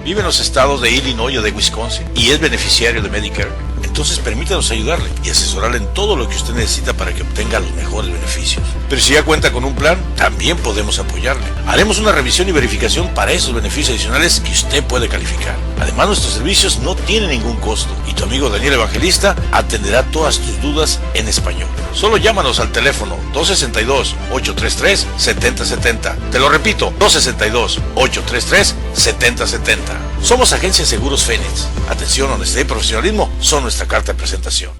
vive en los estados de Illinois o de Wisconsin y es beneficiario de Medicare, entonces permítanos ayudarle y asesorarle en todo lo que usted necesita para que obtenga los mejores beneficios. Pero si ya cuenta con un plan, también podemos apoyarle. Haremos una revisión y verificación para esos beneficios adicionales que usted puede calificar. Además, nuestros servicios no tienen ningún costo y tu amigo Daniel Evangelista atenderá todas tus dudas en español. Solo llámanos al teléfono 262-833-7070. Te lo repito, 262-833-7070. Somos Agencia Seguros Fénix. Atención, honestidad y profesionalismo son nuestra carta de presentación.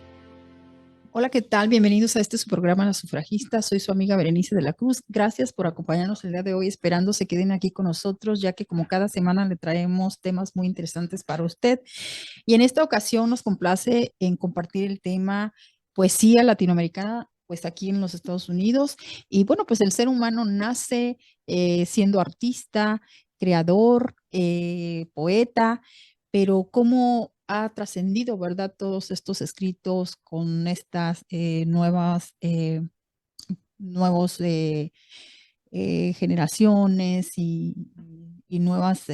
Hola, ¿qué tal? Bienvenidos a su programa La Sufragista. Soy su amiga Berenice de la Cruz. Gracias por acompañarnos el día de hoy, esperando se queden aquí con nosotros, ya que como cada semana le traemos temas muy interesantes para usted. Y en esta ocasión nos complace en compartir el tema poesía latinoamericana, pues aquí en los Estados Unidos. Y bueno, pues el ser humano nace siendo artista, creador, poeta, pero cómo ha trascendido, ¿verdad? Todos estos escritos con estas nuevos generaciones y nuevas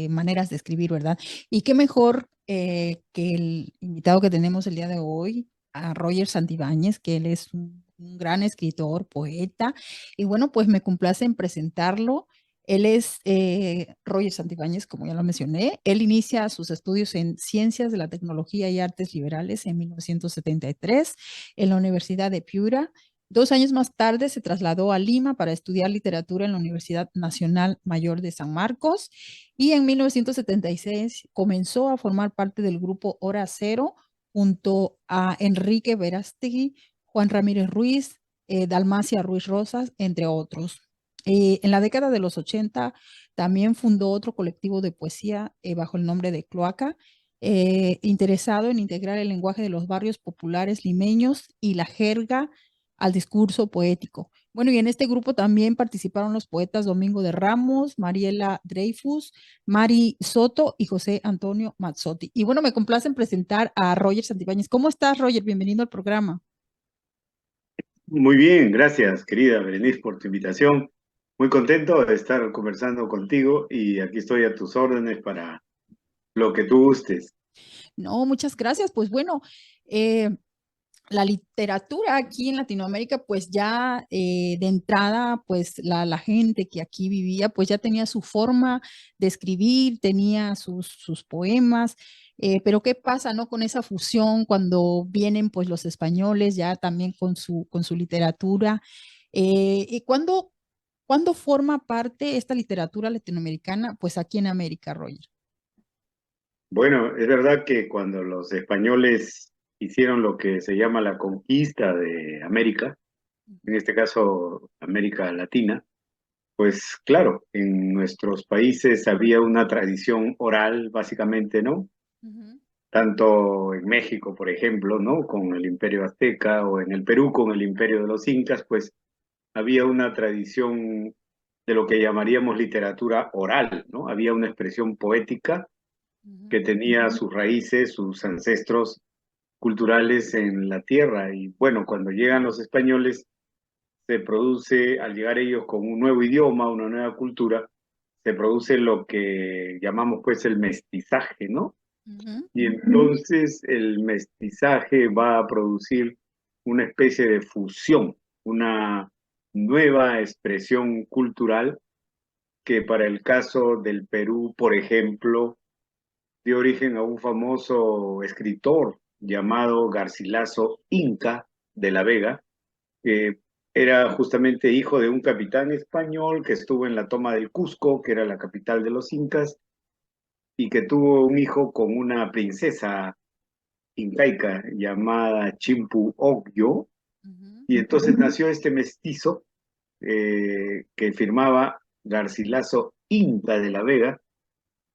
maneras de escribir, ¿verdad? Y qué mejor que el invitado que tenemos el día de hoy, a Roger Santibáñez, que él es un gran escritor, poeta, y bueno, pues me complace en presentarlo. Él es Roger Santibáñez, como ya lo mencioné. Él inicia sus estudios en Ciencias de la Tecnología y Artes Liberales en 1973 en la Universidad de Piura. 2 años más tarde se trasladó a Lima para estudiar literatura en la Universidad Nacional Mayor de San Marcos y en 1976 comenzó a formar parte del grupo Hora Cero junto a Enrique Verástegui, Juan Ramírez Ruiz, Dalmacia Ruiz Rosas, entre otros. En la década de los 80 también fundó otro colectivo de poesía bajo el nombre de Cloaca, interesado en integrar el lenguaje de los barrios populares limeños y la jerga al discurso poético. Bueno, y en este grupo también participaron los poetas Domingo de Ramos, Mariela Dreyfus, Mari Soto y José Antonio Mazzotti. Y bueno, me complace en presentar a Roger Santibáñez. ¿Cómo estás, Roger? Bienvenido al programa. Muy bien, gracias, querida Berenice, por tu invitación. Muy contento de estar conversando contigo y aquí estoy a tus órdenes para lo que tú gustes. No, muchas gracias. Pues bueno, la literatura aquí en Latinoamérica, pues ya de entrada, pues la gente que aquí vivía, pues ya tenía su forma de escribir, tenía sus poemas, pero ¿qué pasa, no? Con esa fusión cuando vienen pues los españoles ya también con su literatura. ¿Y cuándo forma parte esta literatura latinoamericana? Pues aquí en América, Roger. Bueno, es verdad que cuando los españoles hicieron lo que se llama la conquista de América, en este caso América Latina, pues claro, en nuestros países había una tradición oral, básicamente, ¿no? Ujú. Tanto en México, por ejemplo, ¿no? Con el Imperio Azteca, o en el Perú con el Imperio de los Incas, pues había una tradición de lo que llamaríamos literatura oral, ¿no? Había una expresión poética que tenía sus raíces, sus ancestros culturales en la tierra. Y bueno, cuando llegan los españoles, se produce, al llegar ellos con un nuevo idioma, una nueva cultura, se produce lo que llamamos pues el mestizaje, ¿no? Ujú. Y entonces el mestizaje va a producir una especie de fusión, una nueva expresión cultural que para el caso del Perú, por ejemplo, dio origen a un famoso escritor llamado Garcilaso Inca de la Vega, que era justamente hijo de un capitán español que estuvo en la toma del Cusco, que era la capital de los incas, y que tuvo un hijo con una princesa incaica llamada Chimpu Ogyo, Ujú. y entonces nació este mestizo que firmaba Garcilaso Inca de la Vega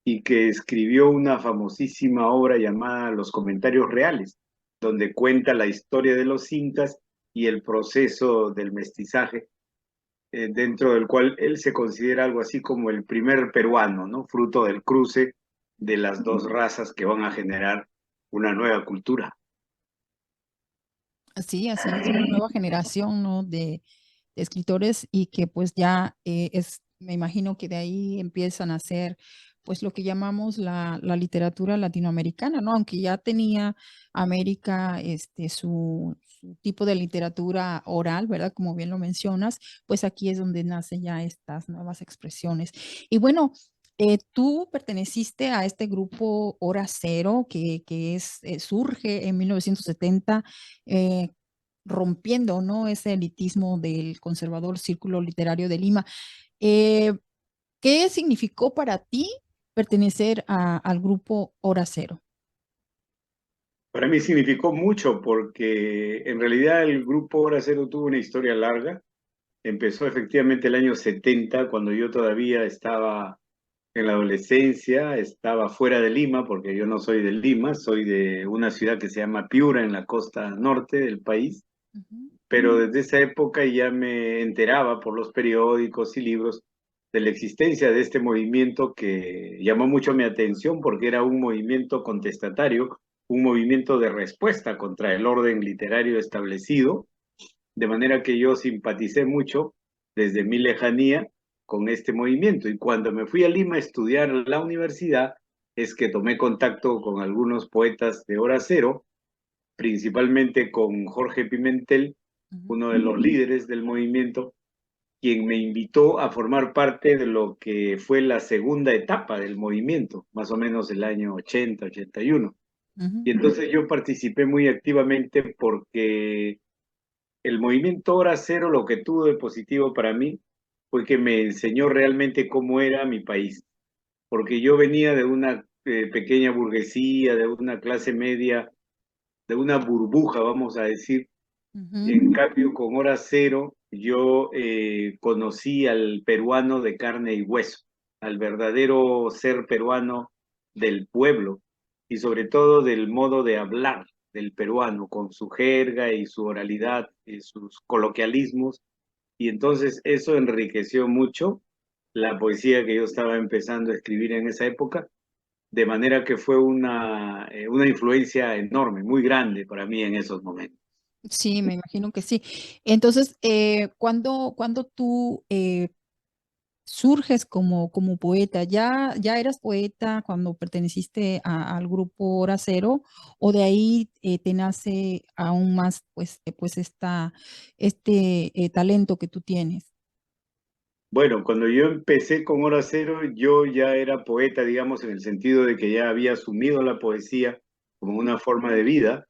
y que escribió una famosísima obra llamada Los Comentarios Reales, donde cuenta la historia de los incas y el proceso del mestizaje, dentro del cual él se considera algo así como el primer peruano, ¿no? Fruto del cruce de las dos razas que van a generar una nueva cultura. Así es, una nueva generación, ¿no? De escritores y que pues ya me imagino que de ahí empiezan a hacer pues lo que llamamos la literatura latinoamericana, ¿no? Aunque ya tenía América su tipo de literatura oral, ¿verdad? Como bien lo mencionas, pues aquí es donde nacen ya estas nuevas expresiones. Y bueno, tú perteneciste a este grupo Hora Cero, surge en 1970, rompiendo, ¿no? Ese elitismo del conservador Círculo Literario de Lima. Eh, ¿Qué significó para ti pertenecer al grupo Hora Cero? Para mí significó mucho porque en realidad el grupo Hora Cero tuvo una historia larga. Empezó efectivamente el año 70, cuando yo todavía estaba en la adolescencia, estaba fuera de Lima, porque yo no soy de Lima, soy de una ciudad que se llama Piura, en la costa norte del país. Ujú, Pero desde esa época ya me enteraba por los periódicos y libros de la existencia de este movimiento que llamó mucho mi atención porque era un movimiento contestatario, un movimiento de respuesta contra el orden literario establecido, de manera que yo simpaticé mucho desde mi lejanía con este movimiento. Y cuando me fui a Lima a estudiar en la universidad, es que tomé contacto con algunos poetas de Hora Cero, principalmente con Jorge Pimentel, ujú, uno de los líderes del movimiento, quien me invitó a formar parte de lo que fue la segunda etapa del movimiento, más o menos el año 80, 81. ujú, Y entonces yo participé muy activamente porque el movimiento Hora Cero, lo que tuvo de positivo para mí fue que me enseñó realmente cómo era mi país, porque yo venía de una pequeña burguesía, de una clase media, de una burbuja, vamos a decir. ujú. En cambio, con Hora Cero, yo conocí al peruano de carne y hueso, al verdadero ser peruano del pueblo y sobre todo del modo de hablar del peruano, con su jerga y su oralidad y sus coloquialismos. Y entonces eso enriqueció mucho la poesía que yo estaba empezando a escribir en esa época, de manera que fue una influencia enorme, muy grande para mí en esos momentos. Sí, me imagino que sí. Entonces, ¿cuándo tú surges como poeta? ¿Ya eras poeta cuando perteneciste al grupo Hora Cero o de ahí te nace aún más pues este talento que tú tienes? Bueno, cuando yo empecé con Hora Cero, yo ya era poeta, digamos, en el sentido de que ya había asumido la poesía como una forma de vida,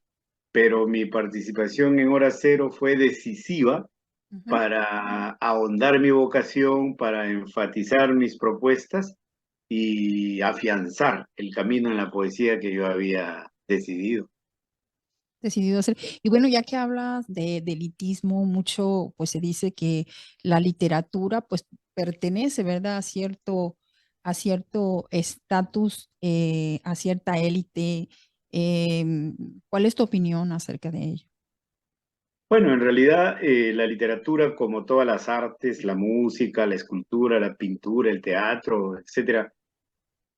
pero mi participación en Hora Cero fue decisiva Ujú. para ahondar mi vocación, para enfatizar mis propuestas y afianzar el camino en la poesía que yo había decidido. Decidido hacer. Y bueno, ya que hablas de elitismo, mucho pues se dice que la literatura pues pertenece, ¿verdad? A cierto estatus, a cierta élite. ¿Cuál es tu opinión acerca de ello? Bueno, en realidad la literatura, como todas las artes, la música, la escultura, la pintura, el teatro, etcétera,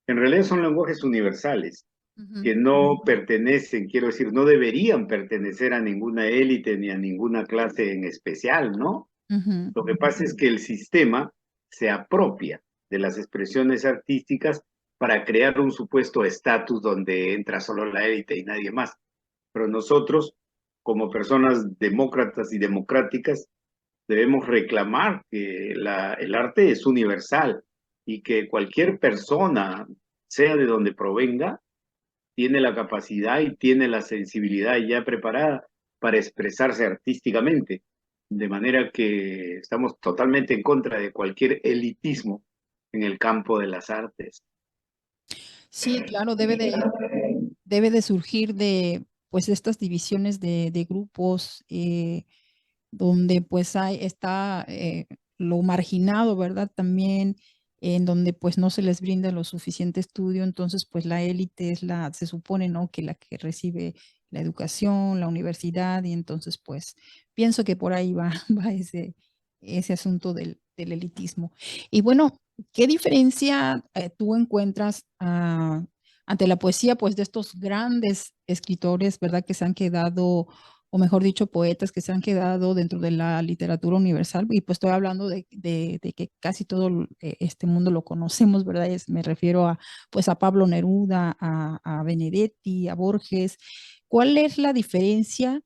en realidad son lenguajes universales Ujú, que no pertenecen, quiero decir, no deberían pertenecer a ninguna élite ni a ninguna clase en especial, ¿no? ujú. Lo que pasa es que el sistema se apropia de las expresiones artísticas para crear un supuesto estatus donde entra solo la élite y nadie más. Pero nosotros, como personas demócratas y democráticas, debemos reclamar que el arte es universal y que cualquier persona, sea de donde provenga, tiene la capacidad y tiene la sensibilidad ya preparada para expresarse artísticamente. De manera que estamos totalmente en contra de cualquier elitismo en el campo de las artes. Sí, claro, debe de surgir de pues estas divisiones de grupos, donde pues está lo marginado, ¿verdad? También en donde pues no se les brinda lo suficiente estudio, entonces pues la élite se supone, ¿no? Que la que recibe la educación, la universidad, y entonces pues pienso que por ahí va, va ese asunto del elitismo. Y bueno, ¿qué diferencia tú encuentras ante la poesía pues de estos grandes escritores, ¿verdad? Que se han quedado o mejor dicho, poetas que se han quedado dentro de la literatura universal, y pues estoy hablando de que casi todo este mundo lo conocemos, ¿verdad? Me refiero a, pues a Pablo Neruda, a Benedetti, a Borges. ¿Cuál es la diferencia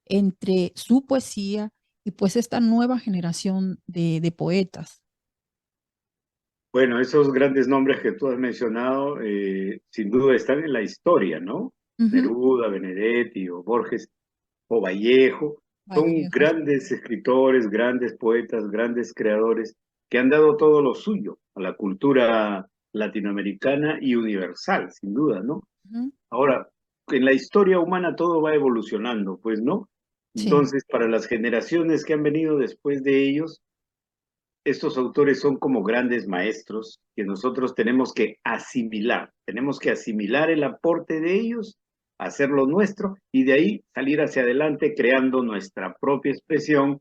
entre su poesía y pues esta nueva generación de poetas? Bueno, esos grandes nombres que tú has mencionado, sin duda están en la historia, ¿no? Ujú. Neruda, Benedetti o Borges o Vallejo, son Vallejo. grandes escritores, grandes poetas, grandes creadores que han dado todo lo suyo a la cultura latinoamericana y universal, sin duda, ¿no? Ujú. Ahora, en la historia humana todo va evolucionando, pues, ¿no? Sí. Entonces, para las generaciones que han venido después de ellos, estos autores son como grandes maestros que nosotros tenemos que asimilar el aporte de ellos, hacerlo nuestro y de ahí salir hacia adelante creando nuestra propia expresión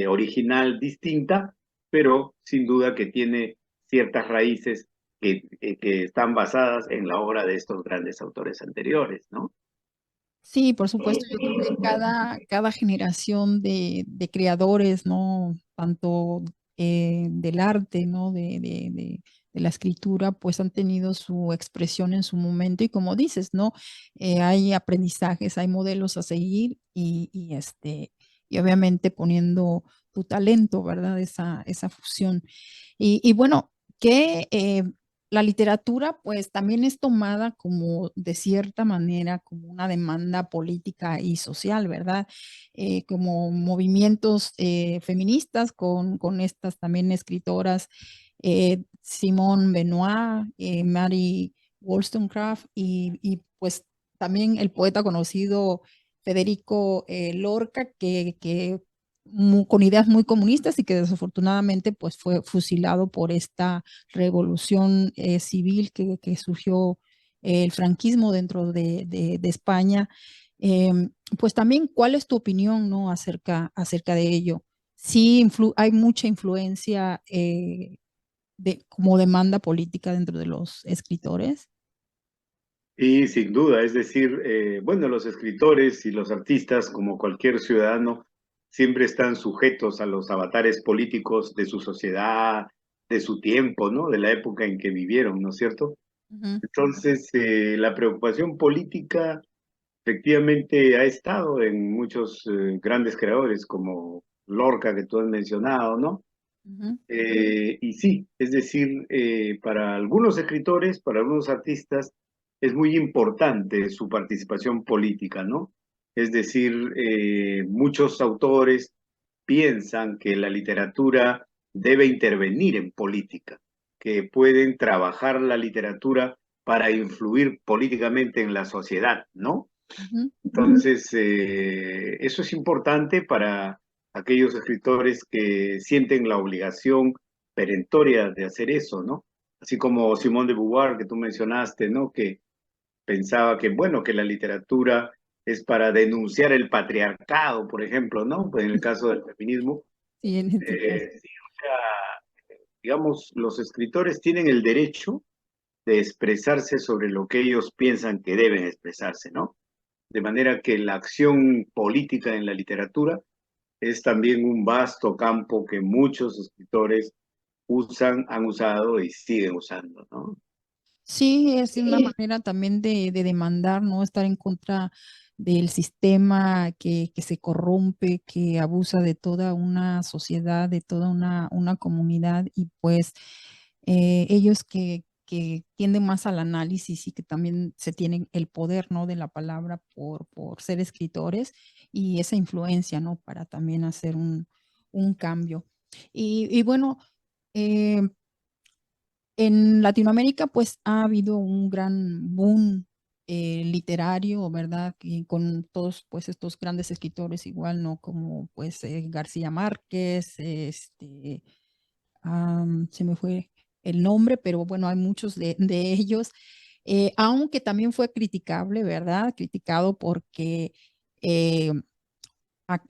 original, distinta, pero sin duda que tiene ciertas raíces que están basadas en la obra de estos grandes autores anteriores, ¿no? Sí, por supuesto, yo creo que cada generación de creadores, ¿no? Tanto del arte, ¿no? De la escritura, pues han tenido su expresión en su momento y como dices, ¿no? Hay aprendizajes, hay modelos a seguir y obviamente poniendo tu talento, ¿verdad? Esa fusión. Y bueno, que la literatura pues también es tomada como de cierta manera como una demanda política y social, ¿verdad? Como movimientos feministas con estas también escritoras, Simone Benoit, Mary Wollstonecraft pues también el poeta conocido Federico Lorca, que con ideas muy comunistas y que desafortunadamente pues fue fusilado por esta revolución civil que surgió el franquismo dentro de España. Eh, pues también, ¿cuál es tu opinión, no, acerca de ello? Sí, hay mucha influencia como demanda política dentro de los escritores. Y sin duda, es decir, bueno, los escritores y los artistas, como cualquier ciudadano, siempre están sujetos a los avatares políticos de su sociedad, de su tiempo, ¿no? De la época en que vivieron, ¿no es cierto? Ujú. Entonces, la preocupación política efectivamente ha estado en muchos grandes creadores como Lorca, que tú has mencionado, ¿no? Ujú. Y sí, es decir, para algunos escritores, para algunos artistas, es muy importante su participación política, ¿no? Es decir, muchos autores piensan que la literatura debe intervenir en política, que pueden trabajar la literatura para influir políticamente en la sociedad, ¿no? Ujú. Entonces, eso es importante para aquellos escritores que sienten la obligación perentoria de hacer eso, ¿no? Así como Simone de Beauvoir, que tú mencionaste, ¿no? Que pensaba que, bueno, que la literatura es para denunciar el patriarcado, por ejemplo, ¿no? Pues en el caso del feminismo, Sí, en este caso. sí, o sea, digamos, los escritores tienen el derecho de expresarse sobre lo que ellos piensan que deben expresarse, ¿no? De manera que la acción política en la literatura es también un vasto campo que muchos escritores usan, han usado y siguen usando, ¿no? Sí, es una manera también de demandar, ¿no? Estar en contra del sistema que se corrompe, que abusa de toda una sociedad, de toda una comunidad y pues ellos que tienden más al análisis y que también se tienen el poder, ¿no? De la palabra por ser escritores y esa influencia, ¿no? Para también hacer un cambio. Y bueno, eh, en Latinoamérica, pues ha habido un gran boom literario, ¿verdad? Y con todos, pues, estos grandes escritores igual, ¿no? Como, pues, García Márquez, se me fue el nombre, pero bueno, hay muchos de ellos, aunque también fue criticable, ¿verdad? Criticado porque eh,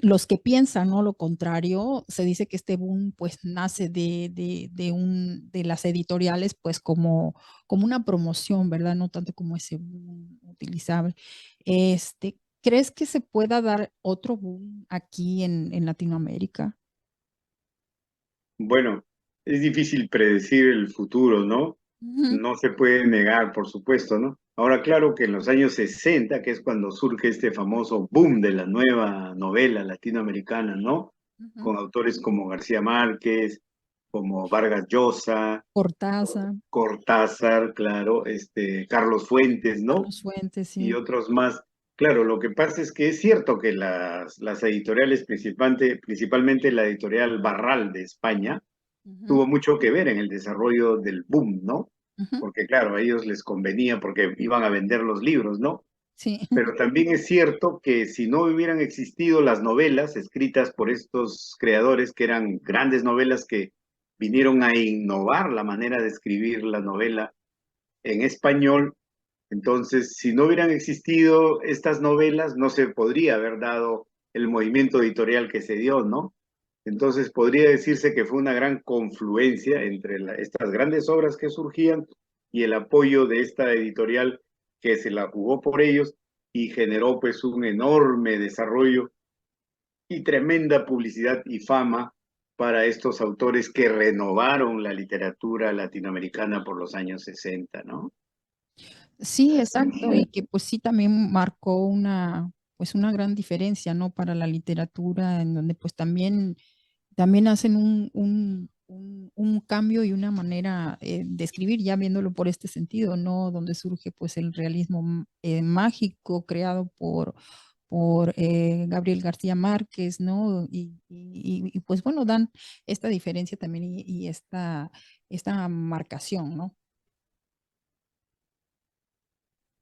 los que piensan, ¿no? Lo contrario, se dice que este boom pues nace de las editoriales pues como una promoción, ¿verdad? No tanto como ese boom utilizable. ¿Crees que se pueda dar otro boom aquí en Latinoamérica? Bueno, es difícil predecir el futuro, ¿no? Ujú, No se puede negar, por supuesto, ¿no? Ahora, claro que en los años 60, que es cuando surge este famoso boom de la nueva novela latinoamericana, ¿no? ujú. Con autores como García Márquez, como Vargas Llosa, Cortázar, Cortázar, claro, Carlos Fuentes, ¿no? Carlos Fuentes, Y sí. otros más. Claro, lo que pasa es que es cierto que las editoriales, principalmente la editorial Barral de España, Ujú, tuvo mucho que ver en el desarrollo del boom, ¿no? ujú, Porque claro, a ellos les convenía porque iban a vender los libros, ¿no? sí. Pero también es cierto que si no hubieran existido las novelas escritas por estos creadores, que eran grandes novelas que vinieron a innovar la manera de escribir la novela en español, entonces si no hubieran existido estas novelas, no se podría haber dado el movimiento editorial que se dio, ¿no? Entonces podría decirse que fue una gran confluencia entre estas grandes obras que surgían y el apoyo de esta editorial que se la jugó por ellos y generó pues un enorme desarrollo y tremenda publicidad y fama para estos autores que renovaron la literatura latinoamericana por los años 60, ¿no? Sí, exacto, y que pues sí también marcó pues una gran diferencia, ¿no? Para la literatura, en donde pues también hacen un cambio y una manera de escribir, ya viéndolo por este sentido, ¿no? Donde surge pues el realismo mágico creado por Gabriel García Márquez, ¿no? Y, pues bueno, dan esta diferencia también y esta marcación, ¿no?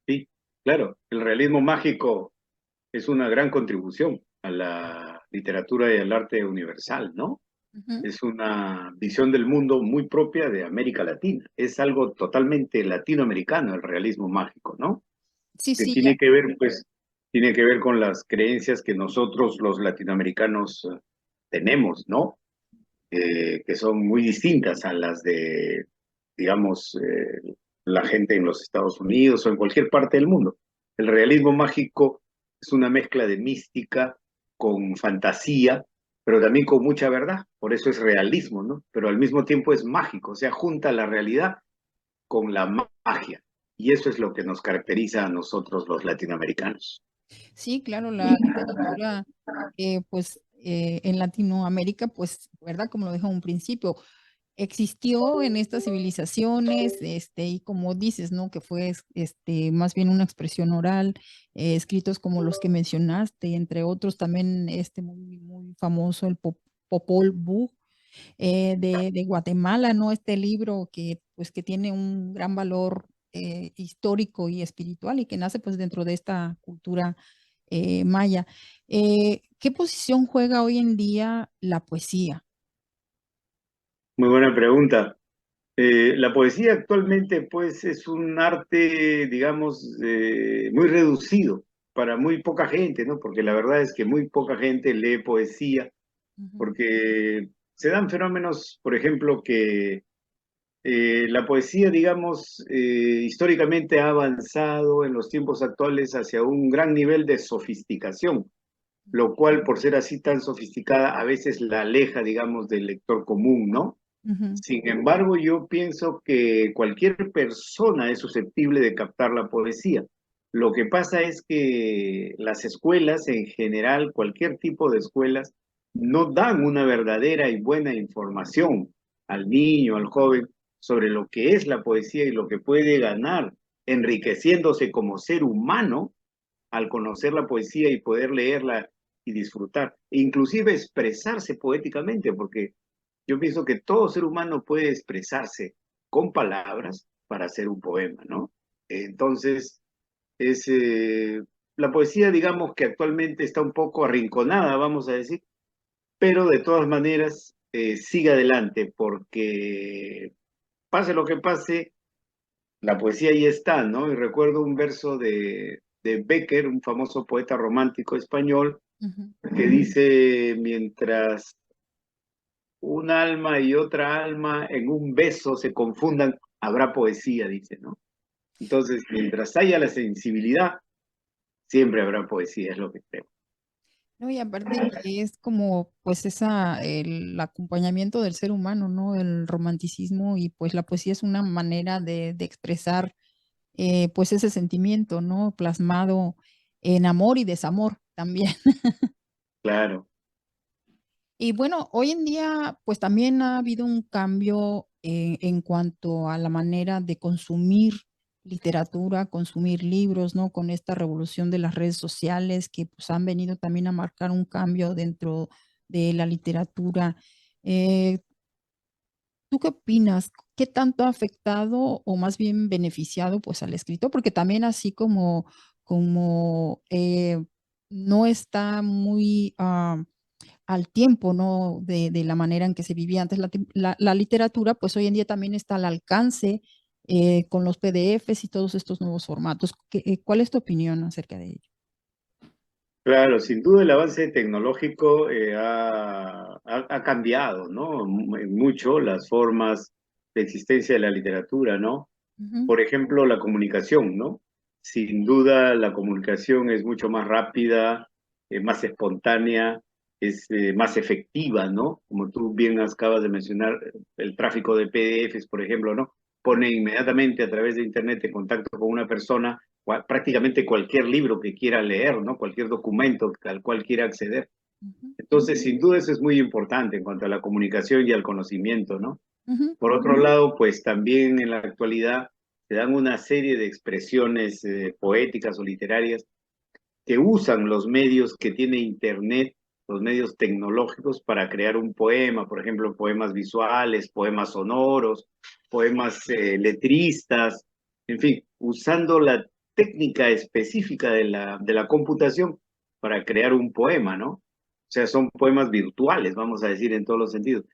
Sí, claro, el realismo mágico es una gran contribución a la literatura y al arte universal, ¿no? Ujú. Es una visión del mundo muy propia de América Latina. Es algo totalmente latinoamericano el realismo mágico, ¿no? Sí, Que sí, ya. tiene que ver, pues, tiene que ver con las creencias que nosotros los latinoamericanos tenemos, ¿no? Que son muy distintas a las de, digamos, la gente en los Estados Unidos o en cualquier parte del mundo. El realismo mágico es una mezcla de mística con fantasía, pero también con mucha verdad. Por eso es realismo, ¿no? Pero al mismo tiempo es mágico, o sea, junta la realidad con la magia. Y eso es lo que nos caracteriza a nosotros los latinoamericanos. Sí, claro, la literatura, pues en Latinoamérica, pues, ¿verdad? Como lo dijo en un principio, existió en estas civilizaciones, y como dices, ¿no? Que fue, más bien una expresión oral, escritos como los que mencionaste, entre otros también, muy famoso, el Popol Vuh, de Guatemala, ¿no? Este libro que, pues, que tiene un gran valor histórico y espiritual y que nace, pues, dentro de esta cultura maya. ¿Qué posición juega hoy en día la poesía? Muy buena pregunta. La poesía actualmente, pues, es un arte, digamos, muy reducido para muy poca gente, ¿no? Porque la verdad es que muy poca gente lee poesía, Ujú, porque se dan fenómenos, por ejemplo, que la poesía, digamos, históricamente ha avanzado en los tiempos actuales hacia un gran nivel de sofisticación, lo cual, por ser así tan sofisticada, a veces la aleja, digamos, del lector común, ¿no? ujú. Sin embargo, yo pienso que cualquier persona es susceptible de captar la poesía. Lo que pasa es que las escuelas en general, cualquier tipo de escuelas, no dan una verdadera y buena información al niño, al joven, sobre lo que es la poesía y lo que puede ganar enriqueciéndose como ser humano al conocer la poesía y poder leerla y disfrutar, e inclusive expresarse poéticamente, porque yo pienso que todo ser humano puede expresarse con palabras para hacer un poema, ¿no? Entonces, es la poesía, digamos que actualmente está un poco arrinconada, vamos a decir, pero de todas maneras sigue adelante, porque pase lo que pase, la poesía ahí está, ¿no? Y recuerdo un verso de Bécquer, un famoso poeta romántico español, Ujú. que dice, mientras un alma y otra alma en un beso se confundan, habrá poesía, dice, ¿no? Entonces, mientras haya la sensibilidad, siempre habrá poesía, es lo que creo. No, y aparte que es como pues el acompañamiento del ser humano, ¿no? El romanticismo y pues la poesía es una manera de expresar pues ese sentimiento, ¿no? Plasmado en amor y desamor también. Claro, Y bueno, hoy en día, pues también ha habido un cambio en cuanto a la manera de consumir literatura, consumir libros, ¿no? Con esta revolución de las redes sociales que pues han venido también a marcar un cambio dentro de la literatura. Eh, ¿Tú qué opinas? ¿Qué tanto ha afectado o más bien beneficiado pues al escritor? Porque también así como no está muy al tiempo, ¿no? De la manera en que se vivía antes la literatura, pues hoy en día también está al alcance con los PDFs y todos estos nuevos formatos. ¿Cuál es tu opinión acerca de ello? claro, sin duda el avance tecnológico ha cambiado, ¿no? Mucho las formas de existencia de la literatura, ¿no? Ujú, Por ejemplo, la comunicación, ¿no? Sin duda la comunicación es mucho más rápida, más espontánea, es más efectiva, ¿no? Como tú bien acabas de mencionar, el tráfico de PDFs, por ejemplo, ¿no? Pone inmediatamente a través de Internet en contacto con una persona prácticamente cualquier libro que quiera leer, ¿no? Cualquier documento al cual quiera acceder. ujú, Entonces, sin duda eso es muy importante en cuanto a la comunicación y al conocimiento, ¿no? ujú, Por otro lado, pues también en la actualidad se dan una serie de expresiones poéticas o literarias que usan los medios que tiene Internet, los medios tecnológicos para crear un poema, por ejemplo, poemas visuales, poemas sonoros, poemas letristas, en fin, usando la técnica específica de la computación para crear un poema, ¿no? O sea, son poemas virtuales, vamos a decir, en todos los sentidos.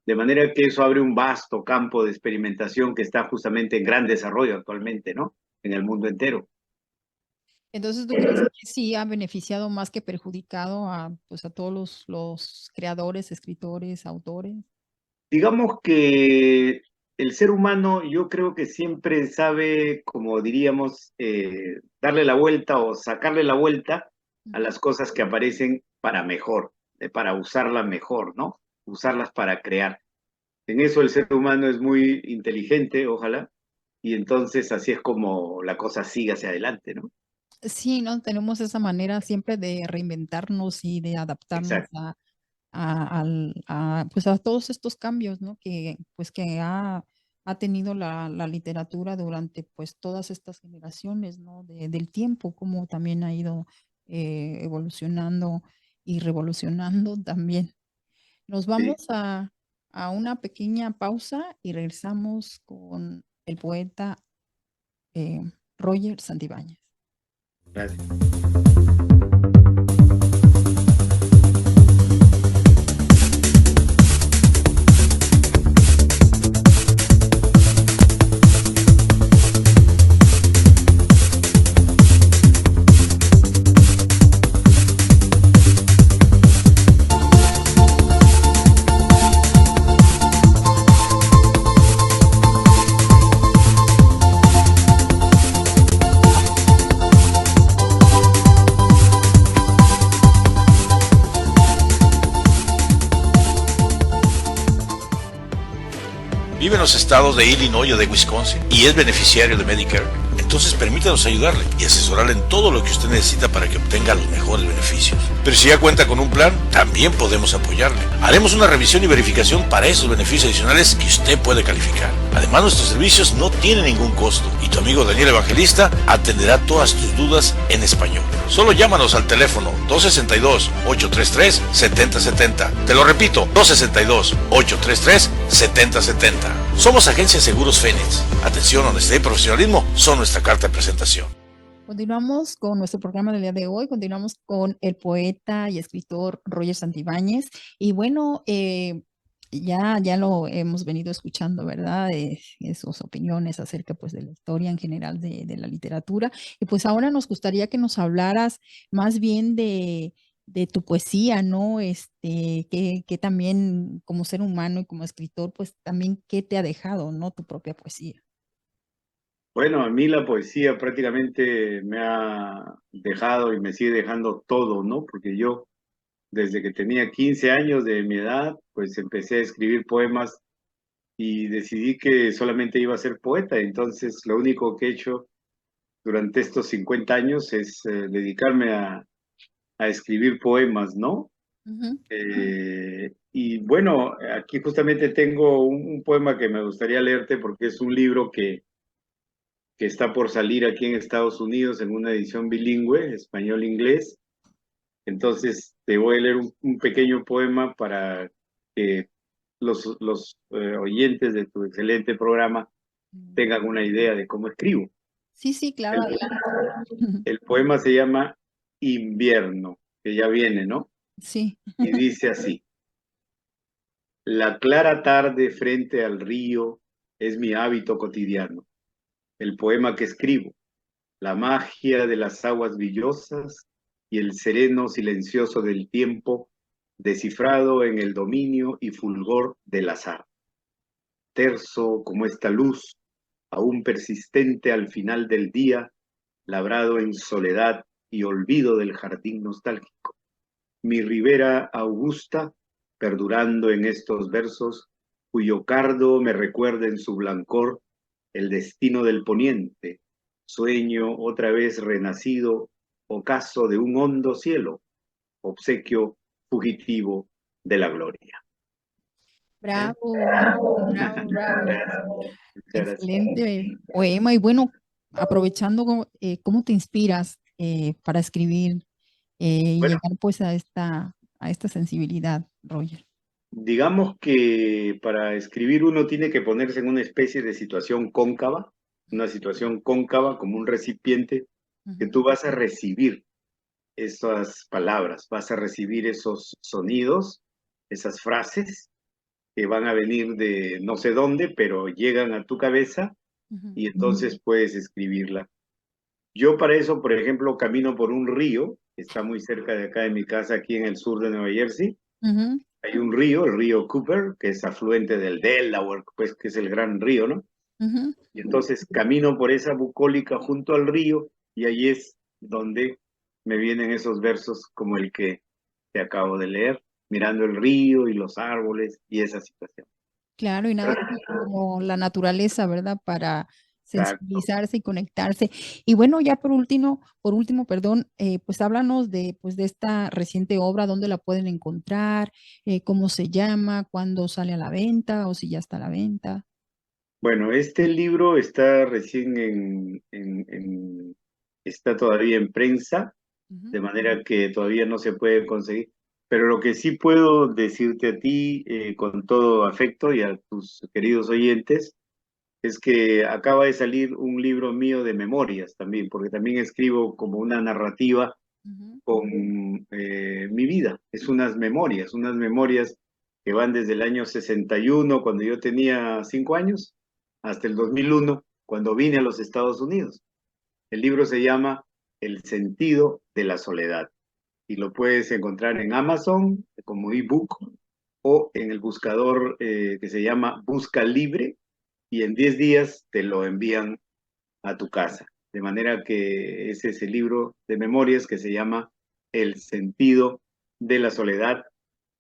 De manera que eso abre un vasto campo de experimentación que está justamente en gran desarrollo actualmente, ¿no? En el mundo entero. entonces, ¿tú crees que sí ha beneficiado más que perjudicado pues, a todos los creadores, escritores, autores? Digamos que el ser humano yo creo que siempre sabe, como diríamos, darle la vuelta o sacarle la vuelta a Ujú. las cosas que aparecen para mejor, para usarlas mejor, ¿no? Usarlas para crear. En eso el ser humano es muy inteligente, ojalá, y entonces así es como la cosa sigue hacia adelante, ¿no? Sí, ¿no? Tenemos esa manera siempre de reinventarnos y de adaptarnos Exacto, pues a todos estos cambios, ¿no? Pues que ha tenido la literatura durante pues todas estas generaciones, ¿no? Del tiempo, como también ha ido evolucionando y revolucionando también. Nos sí. vamos a una pequeña pausa y regresamos con el poeta eh, Roger Santibáñez. Gracias. Vive en los estados de Illinois o de Wisconsin y es beneficiario de Medicare. Entonces permítanos ayudarle y asesorarle en todo lo que usted necesita para que obtenga los mejores beneficios. Pero si ya cuenta con un plan, también podemos apoyarle. Haremos una revisión y verificación para esos beneficios adicionales que usted puede calificar. Además, nuestros servicios no tienen ningún costo y tu amigo Daniel Evangelista atenderá todas tus dudas en español. Solo llámanos al teléfono 262-833-7070. Te lo repito, 262-833-7070. Somos Agencia de Seguros Fénix. Atención, honestidad y profesionalismo son nuestra carta de presentación. Continuamos con nuestro programa del día de hoy, continuamos con el poeta y escritor Roger Santibáñez. Y bueno, ya lo hemos venido escuchando, ¿verdad? Sus opiniones acerca pues de la historia en general de la literatura. Y pues ahora nos gustaría que nos hablaras más bien de tu poesía, ¿no? Que también como ser humano y como escritor, pues también qué te ha dejado, ¿no? Tu propia poesía. Bueno, a mí la poesía prácticamente me ha dejado y me sigue dejando todo, ¿no? Porque yo, desde que tenía 15 años de mi edad, pues empecé a escribir poemas y decidí que solamente iba a ser poeta. Entonces, lo único que he hecho durante estos 50 años es dedicarme a escribir poemas, ¿no? Ujú. Y bueno, aquí justamente tengo un poema que me gustaría leerte porque es un libro que está por salir aquí en Estados Unidos en una edición bilingüe, español-inglés. Entonces, te voy a leer un pequeño poema para que los oyentes de tu excelente programa tengan una idea de cómo escribo. Sí, sí, claro, El, adelante. el poema se llama Invierno, que ya viene, ¿no? Sí. Y dice así: la clara tarde frente al río es mi hábito cotidiano, el poema que escribo, la magia de las aguas brillosas y el sereno silencioso del tiempo descifrado en el dominio y fulgor del azar. Terso como esta luz, aún persistente al final del día, labrado en soledad y olvido del jardín nostálgico. Mi ribera augusta, perdurando en estos versos, cuyo cardo me recuerda en su blancor el destino del poniente, sueño otra vez renacido, ocaso de un hondo cielo, obsequio fugitivo de la gloria. ¿Eh? Bravo, bravo, bravo. Muchas gracias. Excelente poema. Y bueno, aprovechando cómo te inspiras para escribir y Bueno, llegar pues a esta sensibilidad, Roger. digamos que para escribir uno tiene que ponerse en una especie de situación cóncava, una situación cóncava como un recipiente que Ujú. tú vas a recibir esas palabras, vas a recibir esos sonidos, esas frases que van a venir de no sé dónde, pero llegan a tu cabeza Ujú. y entonces puedes escribirla. Yo para eso, por ejemplo, camino por un río que está muy cerca de acá de mi casa, aquí en el sur de Nueva Jersey. Ujú. Hay un río, el río Cooper, que es afluente del Delaware, pues que es el gran río, ¿no? Ujú. Y entonces camino por esa bucólica junto al río y ahí es donde me vienen esos versos como el que te acabo de leer, mirando el río y los árboles y esa situación. Claro, y nada como la naturaleza, ¿verdad? Para Exacto. sensibilizarse y conectarse. Y bueno, ya por último, perdón, pues háblanos de esta reciente obra, dónde la pueden encontrar, cómo se llama, cuándo sale a la venta o si ya está a la venta. Bueno, este libro está recién está todavía en prensa, Ujú. de manera que todavía no se puede conseguir. Pero lo que sí puedo decirte a ti, con todo afecto y a tus queridos oyentes, es que acaba de salir un libro mío de memorias también, porque también escribo como una narrativa Ujú. con mi vida. Es unas memorias que van desde el año 61, cuando yo tenía 5 años, hasta el 2001, cuando vine a los Estados Unidos. El libro se llama El sentido de la soledad y lo puedes encontrar en Amazon como ebook o en el buscador que se llama Busca Libre y en 10 días te lo envían a tu casa. De manera que ese es el libro de memorias que se llama El sentido de la soledad,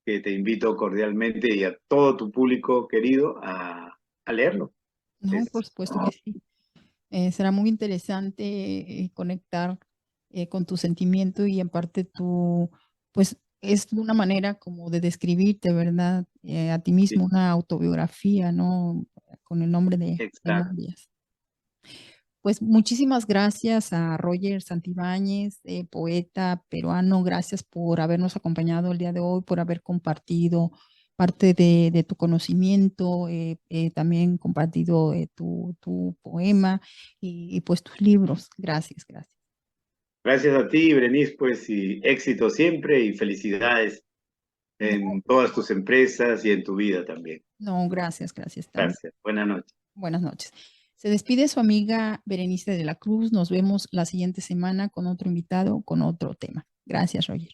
que te invito cordialmente y a todo tu público querido a leerlo. No, por Es, supuesto que sí. Será muy interesante conectar con tu sentimiento y en parte pues es una manera como de describirte, ¿verdad? A ti mismo, una autobiografía, ¿no? Con el nombre de exacto. Memorias. Pues muchísimas gracias a Roger Santibáñez, poeta peruano. Gracias por habernos acompañado el día de hoy, por haber compartido parte de tu conocimiento, también compartido tu poema y pues tus libros. Gracias, gracias. Gracias a ti, Berenice, pues, y éxito siempre y felicidades No, en todas tus empresas y en tu vida también. no, gracias, gracias también. Gracias. Buenas noches. Buenas noches. Se despide su amiga Berenice de la Cruz. Nos vemos la siguiente semana con otro invitado, con otro tema. Gracias, Roger.